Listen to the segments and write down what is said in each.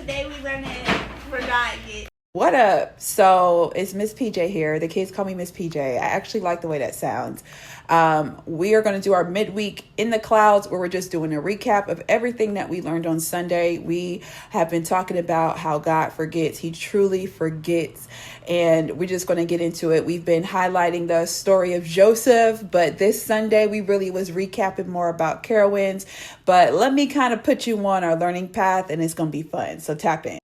Today we learning forgot it. What up? So it's Miss PJ here. The kids call me Miss PJ. I actually like the way that sounds. We are going to do our midweek in the clouds, where we're just doing a recap of everything that we learned on Sunday. We have been talking about how God forgets. He truly forgets. And we're just going to get into it. We've been highlighting the story of Joseph, but this Sunday we really was recapping more about Carowinds. But let me kind of put you on our learning path, and it's going to be fun. So tap in.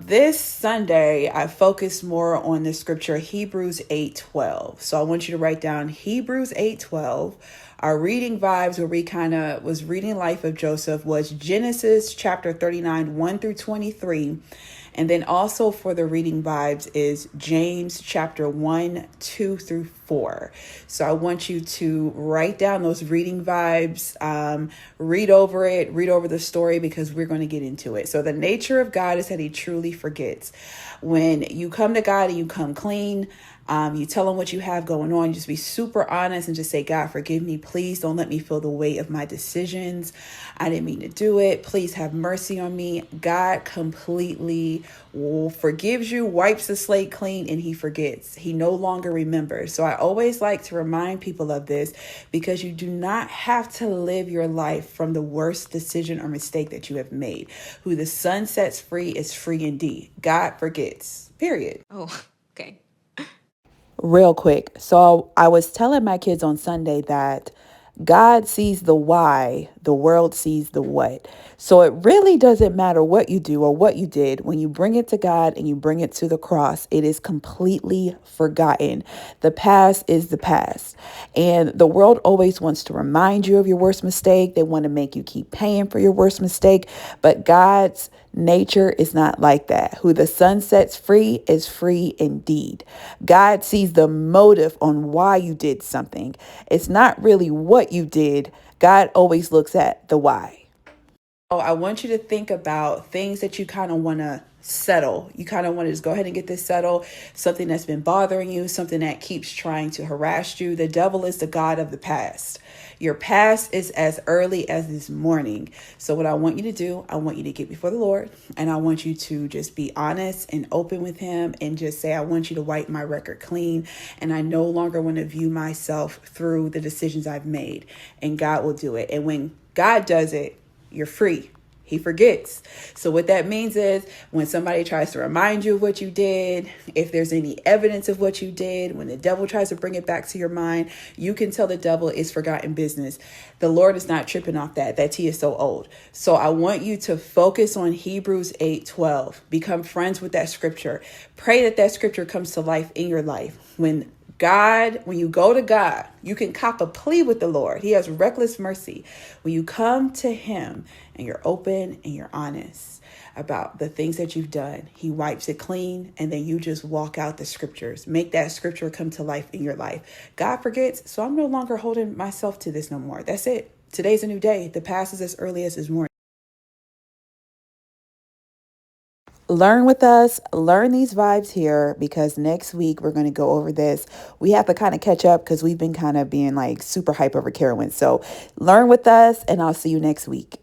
This Sunday I focused more on the scripture Hebrews 8:12. So I want you to write down Hebrews 8:12. Our reading vibes, where we kind of was reading life of Joseph, was Genesis chapter 39 1 through 23. And then also for the reading vibes is James chapter 1 2 through 4. So I want you to write down those reading vibes, read over the story, because we're going to get into it. So the nature of God is that he truly forgets. When you come to God and you come clean, you tell him what you have going on. You just be super honest and just say, God, forgive me. Please don't let me feel the weight of my decisions. I didn't mean to do it. Please have mercy on me. God completely forgives you, wipes the slate clean, and he forgets. He no longer remembers. So I always like to remind people of this, because you do not have to live your life from the worst decision or mistake that you have made. Who the Son sets free is free indeed. God forgets. Period. Oh, okay. Real quick. So I was telling my kids on Sunday that God sees the why, the world sees the what. So it really doesn't matter what you do or what you did. When you bring it to God and you bring it to the cross, it is completely forgotten. The past is the past. And the world always wants to remind you of your worst mistake. They want to make you keep paying for your worst mistake. But God's nature is not like that. Who the Son sets free is free indeed. God sees the motive on why you did something. It's not really what you did. God always looks at the why. Oh, I want you to think about things that you kind of want to settle. You kind of want to just go ahead and get this settled. Something that's been bothering you, something that keeps trying to harass you. The devil is the God of the past. Your past is as early as this morning. So what I want you to do, I want you to get before the Lord, and I want you to just be honest and open with him and just say, I want you to wipe my record clean. And I no longer want to view myself through the decisions I've made, and God will do it. And when God does it, you're free. He forgets. So what that means is, when somebody tries to remind you of what you did, if there's any evidence of what you did, when the devil tries to bring it back to your mind, you can tell the devil it's forgotten business. The Lord is not tripping off that he is so old. So I want you to focus on Hebrews 8:12. Become friends with that scripture. Pray that scripture comes to life in your life. When you go to God, you can cop a plea with the Lord. He has reckless mercy. When you come to him and you're open and you're honest about the things that you've done, he wipes it clean, and then you just walk out the scriptures. Make that scripture come to life in your life. God forgets, so I'm no longer holding myself to this no more. That's it. Today's a new day. The past is as early as this morning. Learn with us, learn these vibes here, because next week we're going to go over this. We have to kind of catch up because we've been kind of being like super hype over Carowinds. So learn with us, and I'll see you next week.